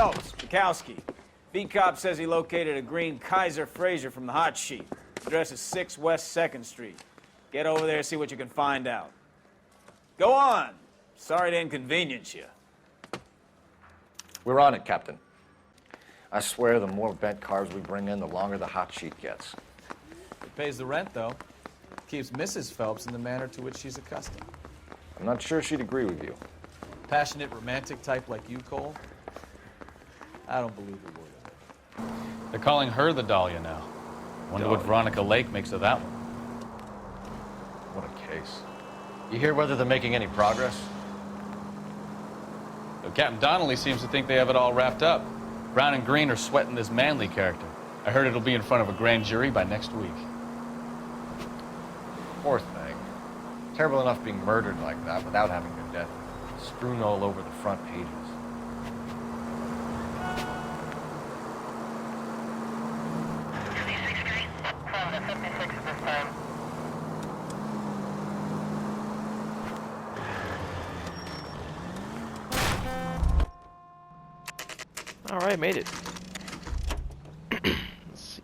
Phelps, Bukowski. V-Cop says he located a green Kaiser Fraser from the hot sheet. Address is 6 West 2nd Street. Get over there, see what you can find out. Go on. Sorry to inconvenience you. We're on it, Captain. I swear the more bent cars we bring in, the longer the hot sheet gets. It pays the rent, though. Keeps Mrs. Phelps in the manner to which she's accustomed. I'm not sure she'd agree with you. Passionate, romantic type like you, Cole? I don't believe a word of it. They're calling her the Dahlia now. Wonder what Veronica Lake makes of that one. What a case. You hear whether they're making any progress? Though Captain Donnelly seems to think they have it all wrapped up. Brown and Green are sweating this Manley character. I heard it'll be in front of a grand jury by next week. Poor thing. Terrible enough being murdered like that without having her death strewn all over the front pages. All right, made it. Let's see.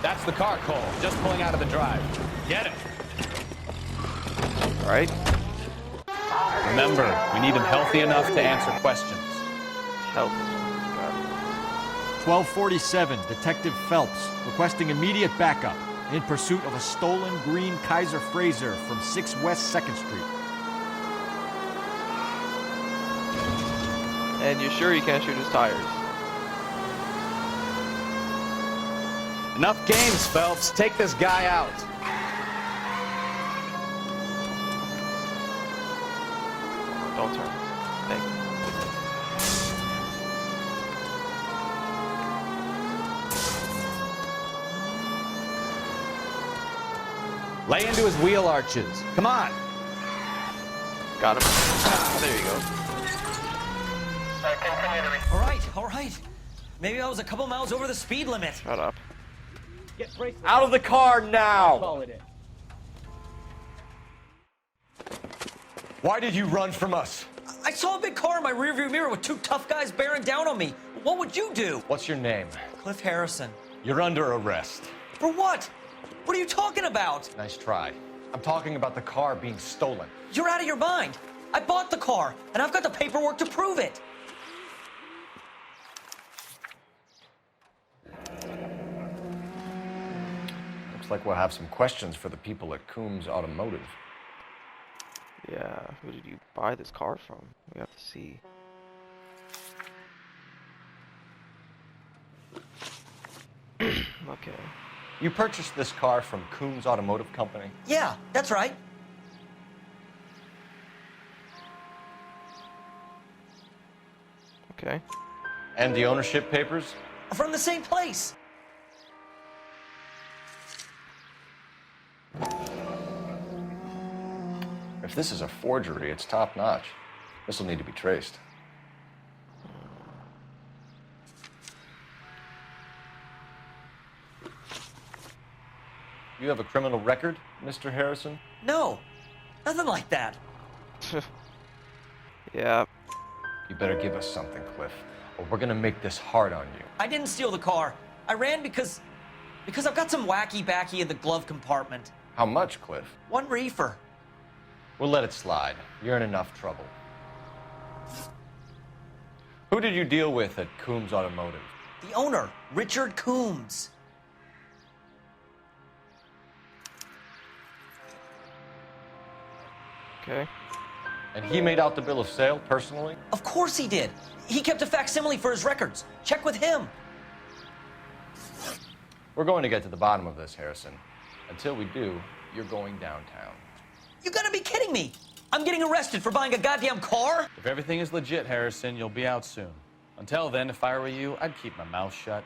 That's the car, Cole. Just pulling out of the drive. Get it. All right. Remember, we need him healthy enough to answer questions. Help. 1247, Detective Phelps, requesting immediate backup in pursuit of a stolen green Kaiser Fraser from 6 West 2nd Street. And you're sure you can't shoot his tires? Enough games, Phelps. Take this guy out. Don't turn. Thank you. Lay into his wheel arches. Come on. Got him. There you go. All right. Maybe I was a couple miles over the speed limit. Shut up. Out of the car now! Why did you run from us? I saw a big car in my rearview mirror with 2 tough guys bearing down on me. What would you do? What's your name? Cliff Harrison. You're under arrest. For what? What are you talking about? Nice try. I'm talking about the car being stolen. You're out of your mind. I bought the car, and I've got the paperwork to prove it. Looks like we'll have some questions for the people at Coombs Automotive. Yeah, who did you buy this car from? We have to see. Okay. You purchased this car from Coombs Automotive Company? Yeah, that's right. Okay. And the ownership papers? From the same place. If this is a forgery, it's top-notch. This will need to be traced. You have a criminal record, Mr. Harrison? No, nothing like that. Yeah. You better give us something, Cliff, or we're gonna make this hard on you. I didn't steal the car. I ran because I've got some wacky-backy in the glove compartment. How much, Cliff? 1 reefer. We'll let it slide. You're in enough trouble. Who did you deal with at Coombs Automotive? The owner, Richard Coombs. Okay. And he made out the bill of sale personally? Of course he did. He kept a facsimile for his records. Check with him. We're going to get to the bottom of this, Harrison. Until we do, you're going downtown. You gotta be kidding me. I'm getting arrested for buying a goddamn car? If everything is legit, Harrison, you'll be out soon. Until then, if I were you, I'd keep my mouth shut.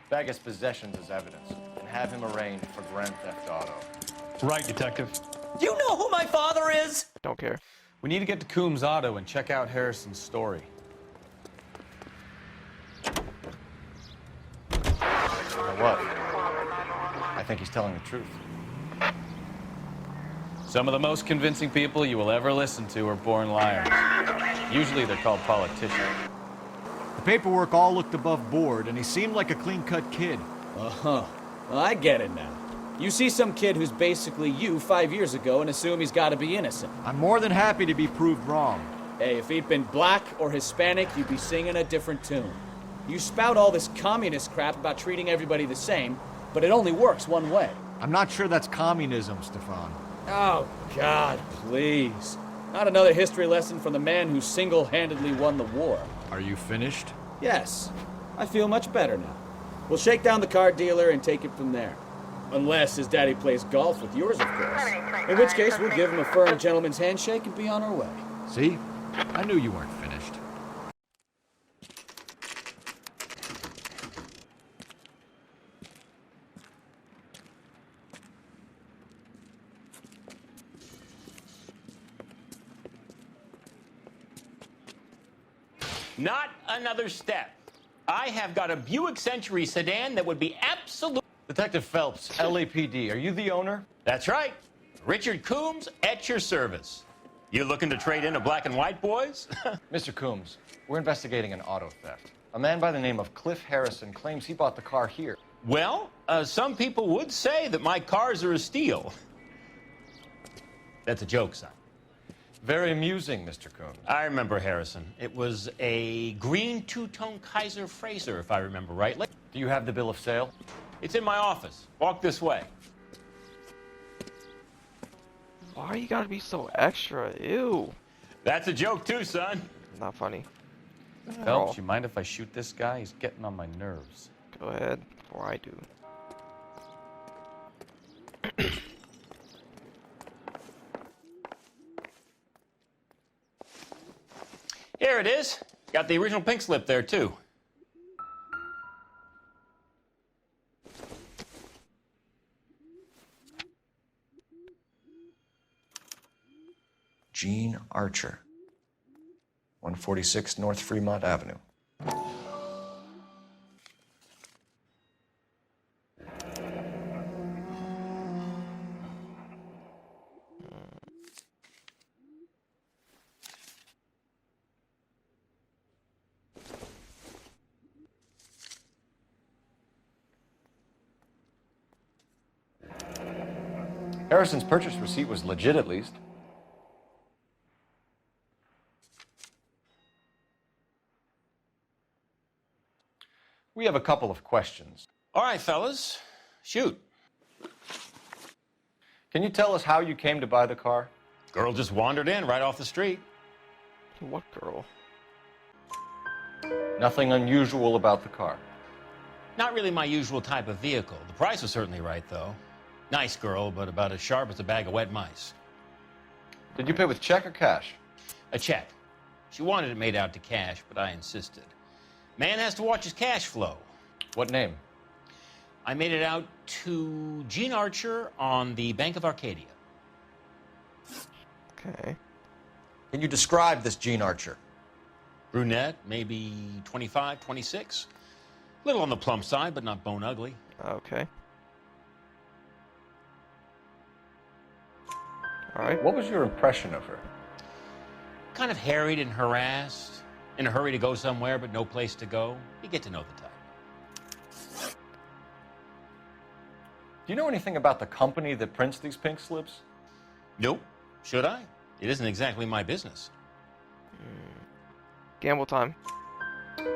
Bag his possessions as evidence and have him arraigned for grand theft auto. Right, Detective. Do you know who my father is? Don't care. We need to get to Coombs Auto and check out Harrison's story. You know what? I think he's telling the truth. Some of the most convincing people you will ever listen to are born liars. Usually they're called politicians. The paperwork all looked above board, and he seemed like a clean-cut kid. Uh-huh. Well, I get it now. You see some kid who's basically you 5 years ago and assume he's got to be innocent. I'm more than happy to be proved wrong. Hey, if he'd been black or Hispanic, you'd be singing a different tune. You spout all this communist crap about treating everybody the same, but it only works one way. I'm not sure that's communism, Stefan. Oh, God, please. Not another history lesson from the man who single-handedly won the war. Are you finished? Yes, I feel much better now. We'll shake down the car dealer and take it from there. Unless his daddy plays golf with yours, of course. In which case, we'll give him a firm gentleman's handshake and be on our way. See? I knew you weren't finished. Not another step. I have got a Buick Century sedan that would be absolute. Detective Phelps, LAPD, are you the owner? That's right. Richard Coombs at your service. You looking to trade in a black and white, boys? Mr. Coombs, we're investigating an auto theft. A man by the name of Cliff Harrison claims he bought the car here. Well, some people would say that my cars are a steal. That's a joke, son. Very amusing, Mr. Coombs. I remember Harrison. It was a green two-tone Kaiser Frazer, if I remember rightly. Do you have the bill of sale? It's in my office. Walk this way. Why you gotta be so extra? Ew. That's a joke too, son. Not funny. Phelps, you mind if I shoot this guy? He's getting on my nerves. Go ahead, before I do. Here it is. Got the original pink slip there, too. Gene Archer, 146 North Fremont Avenue. Harrison's purchase receipt was legit, at least. We have a couple of questions. All right, fellas. Shoot. Can you tell us how you came to buy the car? Girl just wandered in right off the street. What girl? Nothing unusual about the car. Not really my usual type of vehicle. The price was certainly right, though. Nice girl, but about as sharp as a bag of wet mice. Did you pay with check or cash? A check. She wanted it made out to cash, but I insisted. Man has to watch his cash flow. What name? I made it out to Gene Archer on the Bank of Arcadia. Okay. Can you describe this Gene Archer? Brunette, maybe 25, 26. Little on the plump side, but not bone ugly. Okay. Alright. What was your impression of her? Kind of harried and harassed. In a hurry to go somewhere, but no place to go. You get to know the type. Do you know anything about the company that prints these pink slips? Nope. Should I? It isn't exactly my business. Gamble time.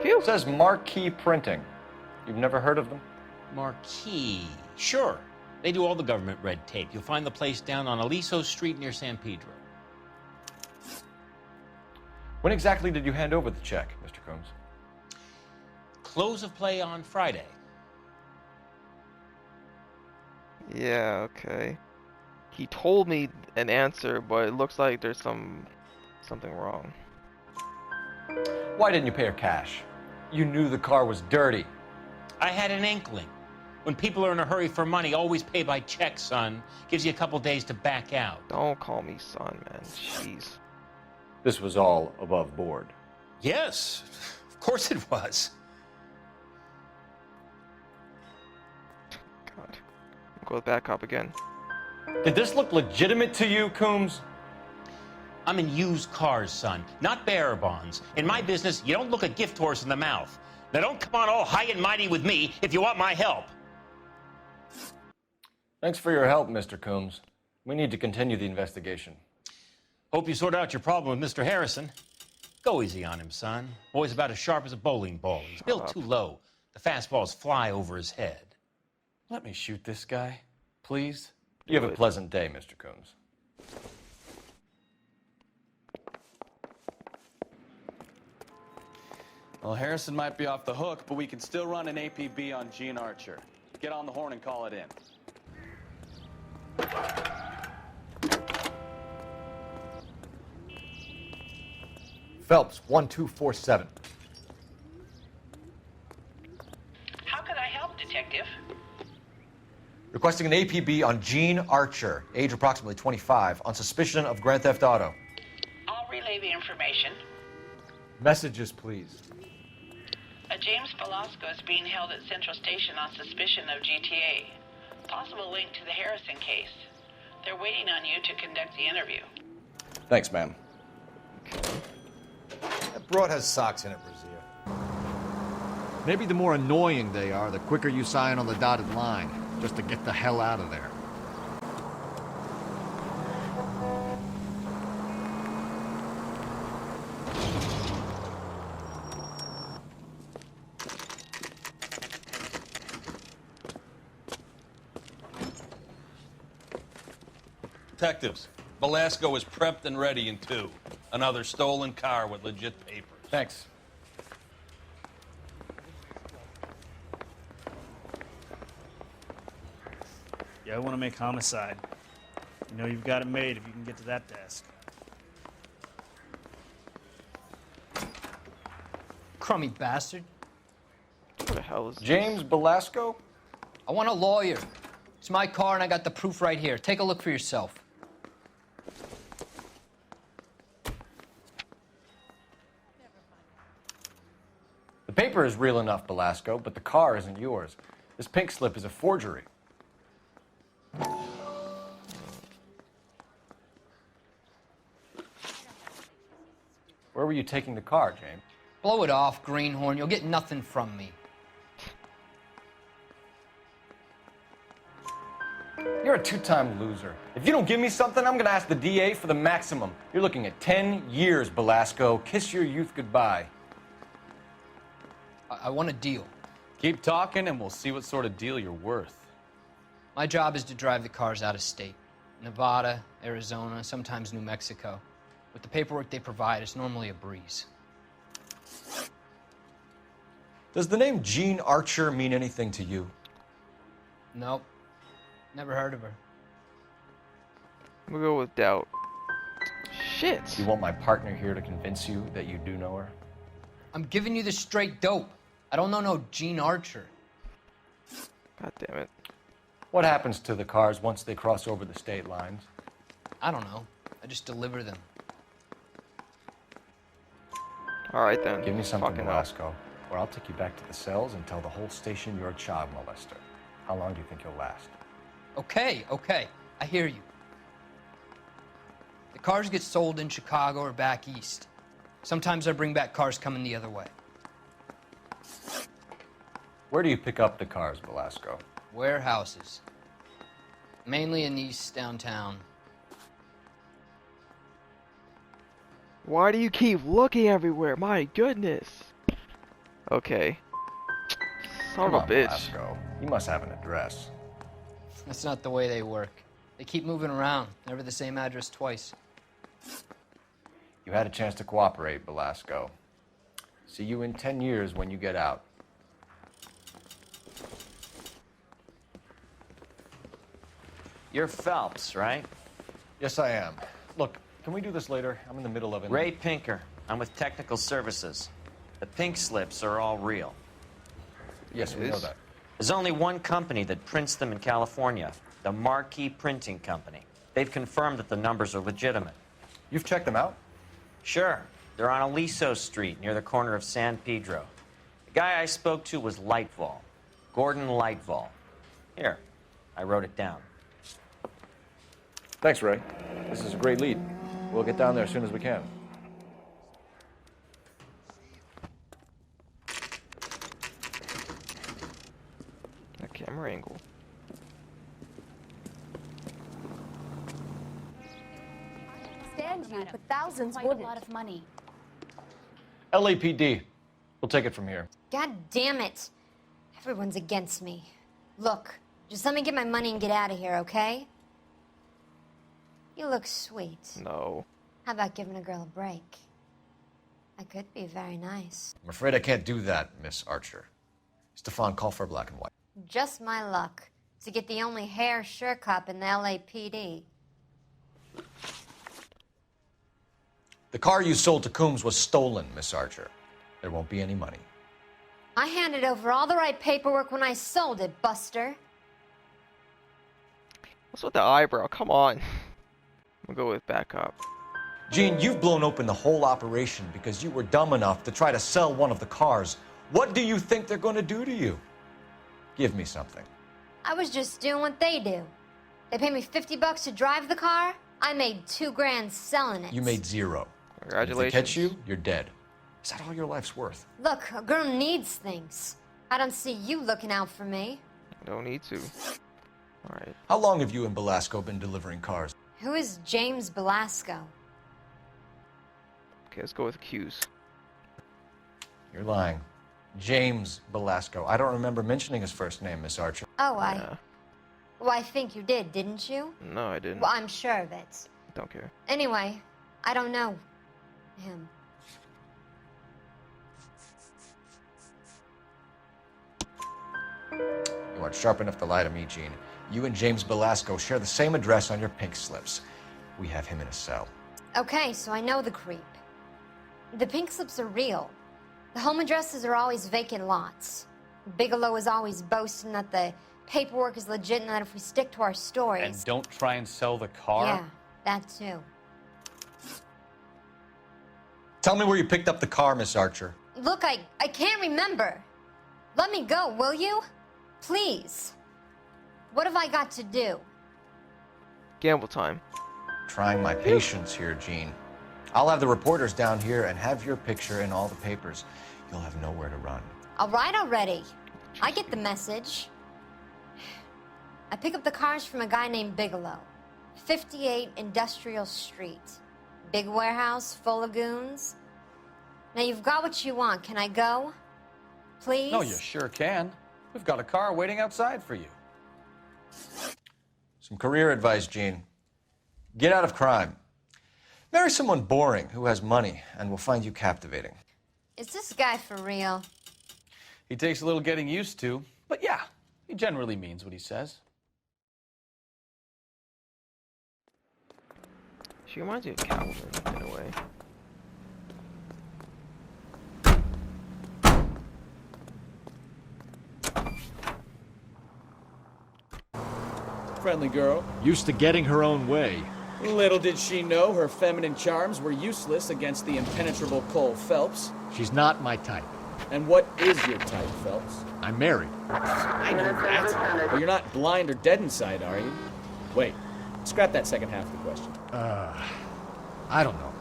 Phew. It says Marquee Printing. You've never heard of them? Marquee. Sure. They do all the government red tape. You'll find the place down on Aliso Street near San Pedro. When exactly did you hand over the check, Mr. Coombs? Close of play on Friday. Yeah, okay. He told me an answer, but it looks like there's something wrong. Why didn't you pay her cash? You knew the car was dirty. I had an inkling. When people are in a hurry for money, always pay by check, son. Gives you a couple days to back out. Don't call me son, man. Jeez. This was all above board. Yes, of course it was. God. I'll go with bad cop again. Did this look legitimate to you, Coombs? I'm in used cars, son, not bearer bonds. In my business, you don't look a gift horse in the mouth. Now don't come on all high and mighty with me if you want my help. Thanks for your help, Mr. Coombs. We need to continue the investigation. Hope you sort out your problem with Mr. Harrison. Go easy on him, son. Boy's about as sharp as a bowling ball. He's built too low. The fastballs fly over his head. Let me shoot this guy, please. You have a pleasant day, Mr. Coombs. Well, Harrison might be off the hook, but we can still run an APB on Gene Archer. Get on the horn and call it in. Phelps, 1247. How can I help, Detective? Requesting an APB on Gene Archer, age approximately 25, on suspicion of grand theft auto. I'll relay the information. Messages, please. A James Velasco is being held at Central Station on suspicion of GTA. Possible link to the Harrison case. They're waiting on you to conduct the interview. Thanks, ma'am. That broad has socks in it, Brazier. Maybe the more annoying they are, the quicker you sign on the dotted line, just to get the hell out of there. Detectives, Velasco is prepped and ready in 2. Another stolen car with legit papers. Thanks. Yeah, I want to make homicide. You know you've got it made if you can get to that desk. Crummy bastard. What the hell is James Velasco? I want a lawyer. It's my car and I got the proof right here. Take a look for yourself. The paper is real enough, Velasco, but the car isn't yours. This pink slip is a forgery. Where were you taking the car, James? Blow it off, greenhorn. You'll get nothing from me. You're a two-time loser. If you don't give me something, I'm gonna ask the DA for the maximum. You're looking at 10 years, Velasco. Kiss your youth goodbye. I want a deal. Keep talking and we'll see what sort of deal you're worth. My job is to drive the cars out of state. Nevada, Arizona, sometimes New Mexico. With the paperwork they provide, it's normally a breeze. Does the name Gene Archer mean anything to you? Nope. Never heard of her. We'll go with doubt. Shit. You want my partner here to convince you that you do know her? I'm giving you the straight dope. I don't know no Gene Archer. God damn it. What happens to the cars once they cross over the state lines? I don't know. I just deliver them. Alright then. Give me something, Fucking Velasco, or I'll take you back to the cells and tell the whole station you're a child molester. How long do you think you'll last? Okay. I hear you. The cars get sold in Chicago or back east. Sometimes I bring back cars coming the other way. Where do you pick up the cars, Velasco? Warehouses. Mainly in East downtown. Why do you keep looking everywhere? My goodness. Okay. Son Come of on, a bitch. Velasco. You must have an address. That's not the way they work. They keep moving around, never the same address twice. You had a chance to cooperate, Velasco. See you in 10 years when you get out. You're Phelps, right? Yes, I am. Look, can we do this later? I'm in the middle of it. Ray Pinker. I'm with Technical Services. The pink slips are all real. Yes, we know that. There's only one company that prints them in California, the Marquee Printing Company. They've confirmed that the numbers are legitimate. You've checked them out? Sure. They're on Aliso Street, near the corner of San Pedro. The guy I spoke to was Lightval. Gordon Lightval. Here, I wrote it down. Thanks, Ray. This is a great lead. We'll get down there as soon as we can. That camera angle. Stand you, but thousands wouldn't. A lot of money. LAPD. We'll take it from here. God damn it. Everyone's against me. Look, just let me get my money and get out of here, okay? You look sweet. No. How about giving a girl a break? I could be very nice. I'm afraid I can't do that, Miss Archer. Stefan, call for black and white. Just my luck to get the only hair sure cop in the LAPD. The car you sold to Coombs was stolen, Miss Archer. There won't be any money. I handed over all the right paperwork when I sold it, Buster. What's with the eyebrow? Come on. We'll go with backup. Gene, you've blown open the whole operation because you were dumb enough to try to sell one of the cars. What do you think they're going to do to you? Give me something. I was just doing what they do. They paid me $50 to drive the car. I made $2 grand selling it. You made zero. Congratulations. If they catch you, you're dead. Is that all your life's worth? Look, a girl needs things. I don't see you looking out for me. Don't need to. All right. How long have you and Belasco been delivering cars? Who is James Belasco? Okay, let's go with Q's. You're lying. James Belasco. I don't remember mentioning his first name, Miss Archer. Oh, Well, I think you did, didn't you? No, I didn't. Well, I'm sure of it. Don't care. Anyway, I don't know him. You aren't sharp enough to lie to me, Gene. You and James Belasco share the same address on your pink slips. We have him in a cell. Okay, so I know the creep. The pink slips are real. The home addresses are always vacant lots. Bigelow is always boasting that the paperwork is legit and that if we stick to our stories... And don't try and sell the car? Yeah, that too. Tell me where you picked up the car, Miss Archer. Look, I can't remember. Let me go, will you? Please. What have I got to do? Gamble time. Trying my patience here, Gene. I'll have the reporters down here and have your picture in all the papers. You'll have nowhere to run. All right already. I get the message. I pick up the cars from a guy named Bigelow. 58 Industrial Street. Big warehouse full of goons. Now you've got what you want. Can I go? Please? No, you sure can. We've got a car waiting outside for you. Some career advice, Gene. Get out of crime. Marry someone boring who has money and will find you captivating. Is this guy for real? He takes a little getting used to, but yeah, he generally means what he says. She reminds me of Catwoman in a way. Friendly girl. Used to getting her own way. Little did she know her feminine charms were useless against the impenetrable Cole Phelps. She's not my type. And what is your type, Phelps? I'm married. I know that. But you're not blind or dead inside, are you? Wait, scrap that second half of the question. I don't know.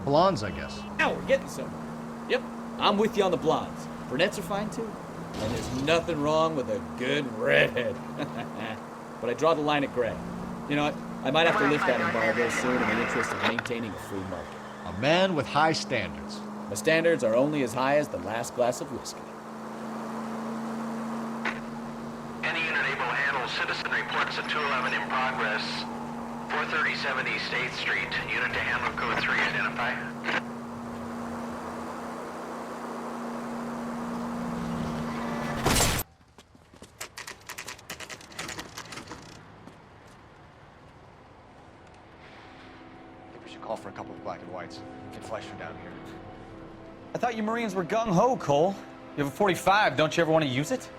Blondes, I guess. Now we're getting somewhere. Yep, I'm with you on the blondes. Brunettes are fine too. And there's nothing wrong with a good redhead. But I draw the line at gray. You know what? I might have to lift that embargo soon in the interest of maintaining a free market. A man with high standards. My standards are only as high as the last glass of whiskey. Any unit able to handle citizen reports at 211 in progress. 437 East 8th Street. Unit to handle code 3 identify. Call for a couple of black and whites. Get Fleischer down here. I thought you Marines were gung-ho, Cole. You have a 45, don't you ever want to use it?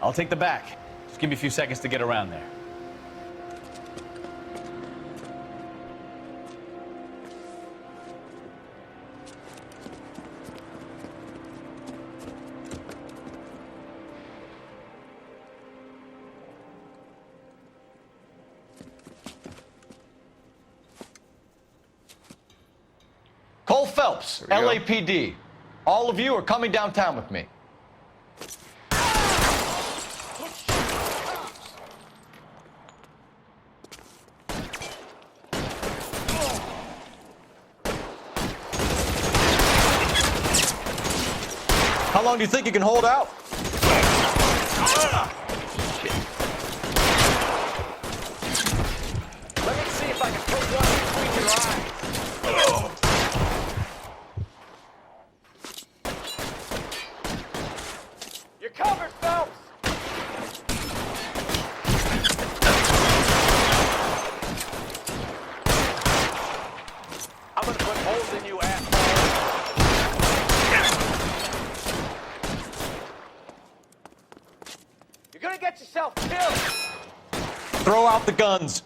I'll take the back. Just give me a few seconds to get around there. Phelps, There we go. LAPD. All of you are coming downtown with me. How long do you think you can hold out? Let me see if I can put one between your eyes. You're covered, Phelps! I'm gonna put holes in you, asshole. You're gonna get yourself killed! Throw out the guns.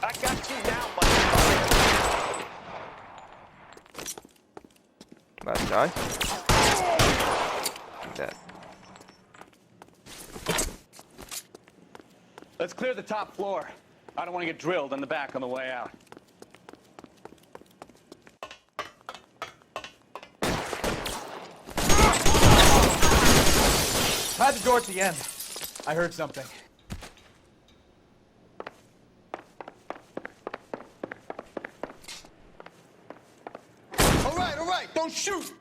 I got you now, motherfucker. Last guy. Dead. Let's clear the top floor. I don't want to get drilled in the back on the way out. I had the door at the end. I heard something. All right, don't shoot!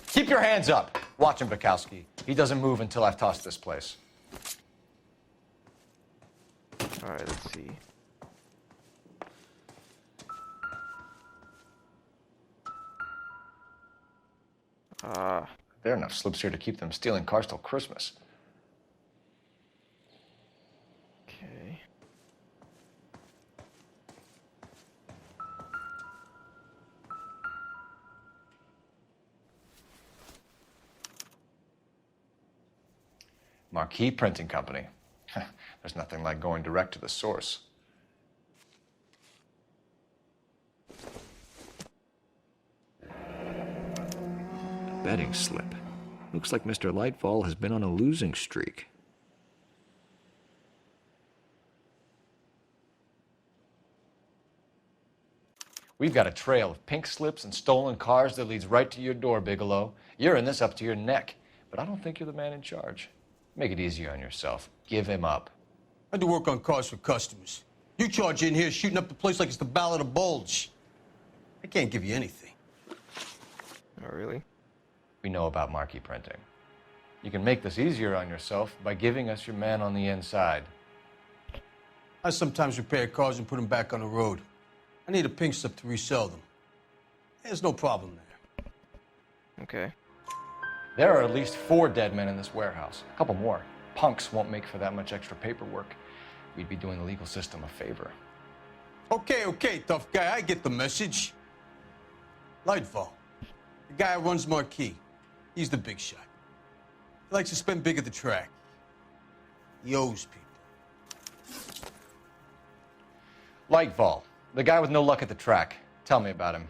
Keep your hands up. Watch him, Bukowski. He doesn't move until I've tossed this place. All right, let's see. There are enough slips here to keep them stealing cars till Christmas. Okay. Marquee Printing Company. There's nothing like going direct to the source. Betting slip. Looks like Mr. Lightfall has been on a losing streak. We've got a trail of pink slips and stolen cars that leads right to your door, Bigelow. You're in this up to your neck, but I don't think you're the man in charge. Make it easier on yourself. Give him up. I do work on cars for customers. You charge in here shooting up the place like it's the Ballad of Bulge. I can't give you anything. Oh, really? We know about marquee printing. You can make this easier on yourself by giving us your man on the inside. I sometimes repair cars and put them back on the road. I need a pink slip to resell them. There's no problem there. Okay. There are at least 4 dead men in this warehouse. A couple more. Punks won't make for that much extra paperwork. We'd be doing the legal system a favor. Okay, tough guy. I get the message. Lightfall, the guy who runs Marquee. He's the big shot. He likes to spend big at the track. He owes people. Lightfall, the guy with no luck at the track. Tell me about him.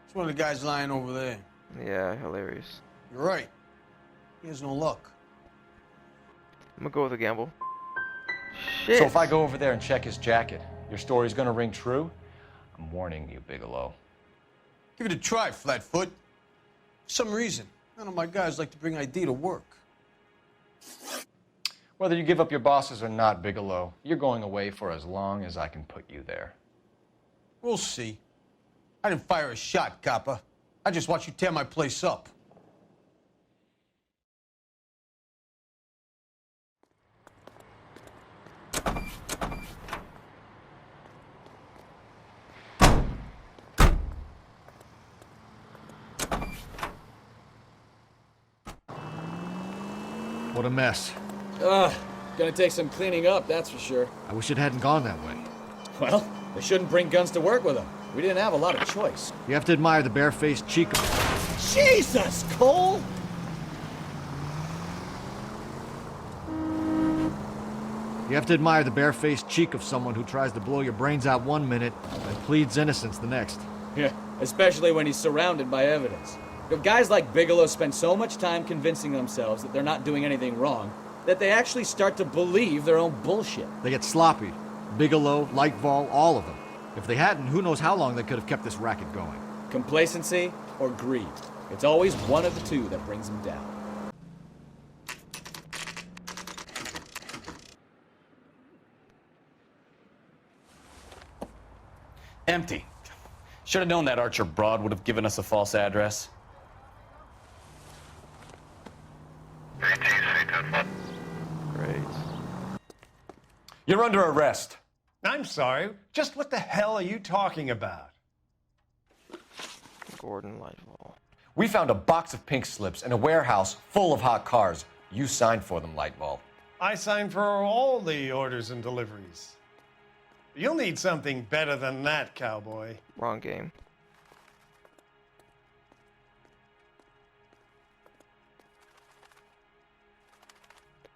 It's one of the guys lying over there. Yeah, hilarious. You're right. He has no luck. I'm gonna go with a gamble. Shit. So if I go over there and check his jacket, your story's gonna ring true? I'm warning you, Bigelow. Give it a try, Flatfoot. For some reason, none of my guys like to bring ID to work. Whether you give up your bosses or not, Bigelow, you're going away for as long as I can put you there. We'll see. I didn't fire a shot, copper. I just watched you tear my place up. What a mess. Gonna take some cleaning up, that's for sure. I wish it hadn't gone that way. Well, they shouldn't bring guns to work with them. We didn't have a lot of choice. You have to admire the barefaced cheek of... Jesus, Cole! You have to admire the barefaced cheek of someone who tries to blow your brains out one minute and pleads innocence the next. Yeah, especially when he's surrounded by evidence. Guys like Bigelow spend so much time convincing themselves that they're not doing anything wrong that they actually start to believe their own bullshit. They get sloppy. Bigelow, Lightval, all of them. If they hadn't, who knows how long they could have kept this racket going. Complacency or greed. It's always one of the two that brings them down. Empty. Should have known that Archer Broad would have given us a false address. Great. You're under arrest. I'm sorry. Just what the hell are you talking about? Gordon Lightval. We found a box of pink slips in a warehouse full of hot cars. You signed for them, Lightval. I signed for all the orders and deliveries. You'll need something better than that, cowboy. Wrong game.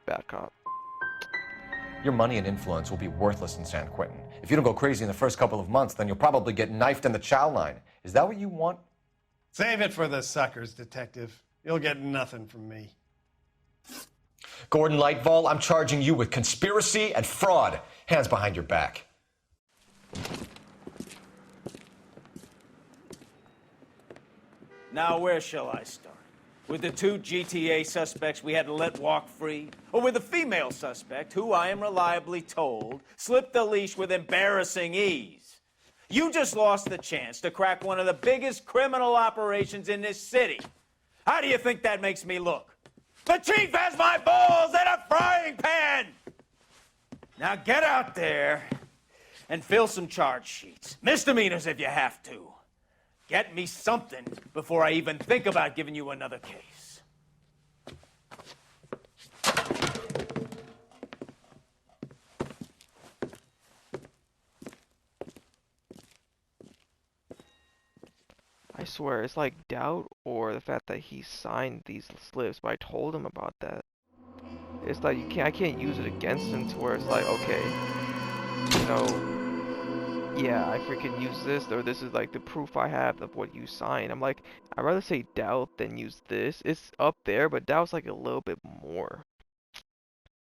Bad cop. Your money and influence will be worthless in San Quentin. If you don't go crazy in the first couple of months, then you'll probably get knifed in the chow line. Is that what you want? Save it for the suckers, detective. You'll get nothing from me. Gordon Lightval, I'm charging you with conspiracy and fraud. Hands behind your back. Now, where shall I start? With the two GTA suspects we had to let walk free? Or with the female suspect, who I am reliably told slipped the leash with embarrassing ease? You just lost the chance to crack one of the biggest criminal operations in this city. How do you think that makes me look? The chief has my balls in a frying pan! Now get out there and fill some charge sheets. Misdemeanors if you have to. Get me something before I even think about giving you another case. I swear, it's like doubt or the fact that he signed these slips, but I told him about that. It's like I can't use it against him to where it's like, okay, you know, yeah, I freaking use this, or this is like the proof I have of what you signed. I'm like, I'd rather say doubt than use this. It's up there, but doubt's like a little bit more.